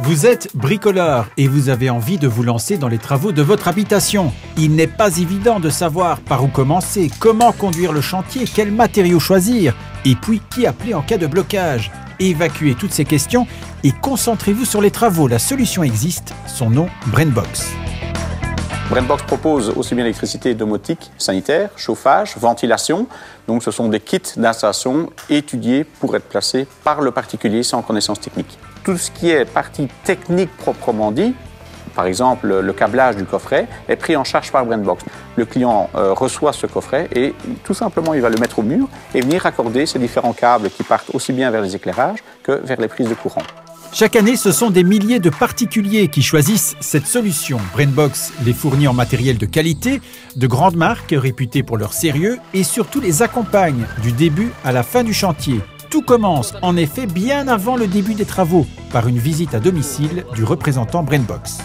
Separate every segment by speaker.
Speaker 1: Vous êtes bricoleur et vous avez envie de vous lancer dans les travaux de votre habitation. Il n'est pas évident de savoir par où commencer, comment conduire le chantier, quels matériaux choisir et puis qui appeler en cas de blocage. Évacuez toutes ces questions et concentrez-vous sur les travaux. La solution existe, son nom BrainBox.
Speaker 2: BrainBox propose aussi bien l'électricité, domotique, sanitaire, chauffage, ventilation. Donc ce sont des kits d'installation étudiés pour être placés par le particulier sans connaissance technique. Tout ce qui est partie technique proprement dit, par exemple le câblage du coffret, est pris en charge par BrainBox. Le client reçoit ce coffret et tout simplement il va le mettre au mur et venir raccorder ces différents câbles qui partent aussi bien vers les éclairages que vers les prises de courant.
Speaker 1: Chaque année, ce sont des milliers de particuliers qui choisissent cette solution. BrainBox les fournit en matériel de qualité, de grandes marques réputées pour leur sérieux et surtout les accompagne du début à la fin du chantier. Tout commence en effet bien avant le début des travaux par une visite à domicile du représentant BrainBox.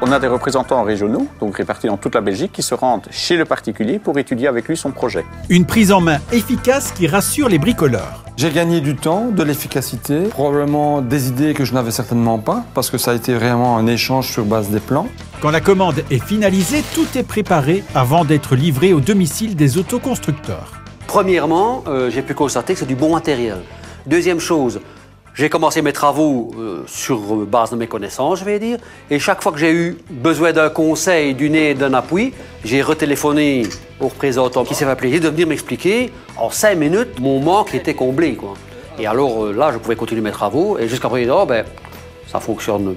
Speaker 2: On a des représentants régionaux, donc répartis dans toute la Belgique, qui se rendent chez le particulier pour étudier avec lui son projet.
Speaker 1: Une prise en main efficace qui rassure les bricoleurs.
Speaker 3: J'ai gagné du temps, de l'efficacité, probablement des idées que je n'avais certainement pas, parce que ça a été vraiment un échange sur base des plans.
Speaker 1: Quand la commande est finalisée, tout est préparé avant d'être livré au domicile des autoconstructeurs.
Speaker 4: Premièrement, j'ai pu constater que c'est du bon matériel. Deuxième chose, j'ai commencé mes travaux sur base de mes connaissances, je vais dire. Et chaque fois que j'ai eu besoin d'un conseil, d'une aide, d'un appui, j'ai retéléphoné au représentant qui s'est fait plaisir de venir m'expliquer. En 5 minutes, mon manque était comblé, quoi. Et alors là, je pouvais continuer mes travaux. Et jusqu'à présent, ça fonctionne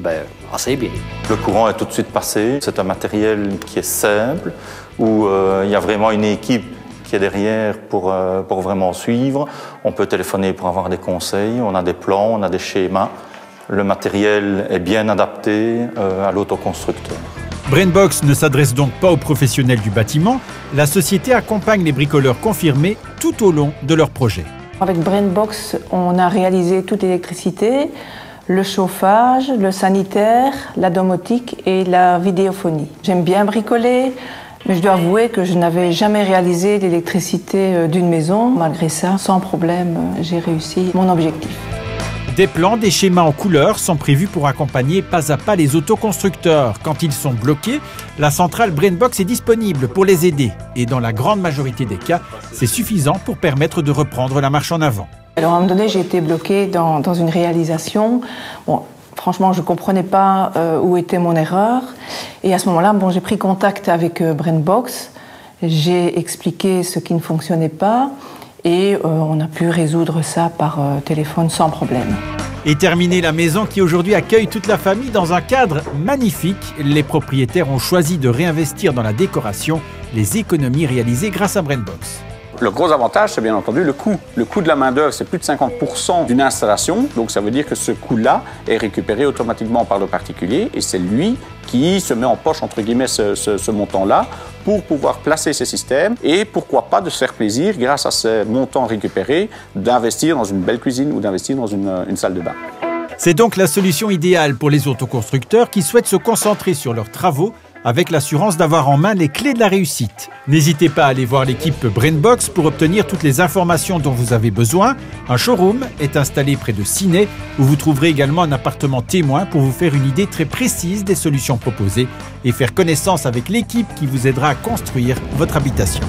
Speaker 4: assez bien.
Speaker 5: Le courant est tout de suite passé. C'est un matériel qui est simple, où il y a vraiment une équipe qui est derrière pour vraiment suivre. On peut téléphoner pour avoir des conseils, on a des plans, on a des schémas. Le matériel est bien adapté à l'autoconstructeur.
Speaker 1: BrainBox ne s'adresse donc pas aux professionnels du bâtiment. La société accompagne les bricoleurs confirmés tout au long de leur projet.
Speaker 6: Avec BrainBox, on a réalisé toute l'électricité, le chauffage, le sanitaire, la domotique et la vidéophonie. J'aime bien bricoler. Mais je dois avouer que je n'avais jamais réalisé l'électricité d'une maison. Malgré ça, sans problème, j'ai réussi mon objectif.
Speaker 1: Des plans, des schémas en couleur sont prévus pour accompagner pas à pas les autoconstructeurs. Quand ils sont bloqués, la centrale BrainBox est disponible pour les aider. Et dans la grande majorité des cas, c'est suffisant pour permettre de reprendre la marche en avant.
Speaker 6: Alors à un moment donné, j'ai été bloquée dans une réalisation. Franchement, je ne comprenais pas où était mon erreur. Et à ce moment-là, j'ai pris contact avec BrainBox. J'ai expliqué ce qui ne fonctionnait pas. Et on a pu résoudre ça par téléphone sans problème.
Speaker 1: Et terminer la maison qui aujourd'hui accueille toute la famille dans un cadre magnifique. Les propriétaires ont choisi de réinvestir dans la décoration les économies réalisées grâce à BrainBox.
Speaker 2: Le gros avantage, c'est bien entendu le coût. Le coût de la main-d'œuvre, c'est plus de 50% d'une installation. Donc ça veut dire que ce coût-là est récupéré automatiquement par le particulier et c'est lui qui se met en poche, entre guillemets, ce montant-là pour pouvoir placer ces systèmes et pourquoi pas de se faire plaisir, grâce à ces montants récupérés, d'investir dans une belle cuisine ou d'investir dans une salle de bain.
Speaker 1: C'est donc la solution idéale pour les autoconstructeurs qui souhaitent se concentrer sur leurs travaux avec l'assurance d'avoir en main les clés de la réussite. N'hésitez pas à aller voir l'équipe BrainBox pour obtenir toutes les informations dont vous avez besoin. Un showroom est installé près de Ciney où vous trouverez également un appartement témoin pour vous faire une idée très précise des solutions proposées et faire connaissance avec l'équipe qui vous aidera à construire votre habitation.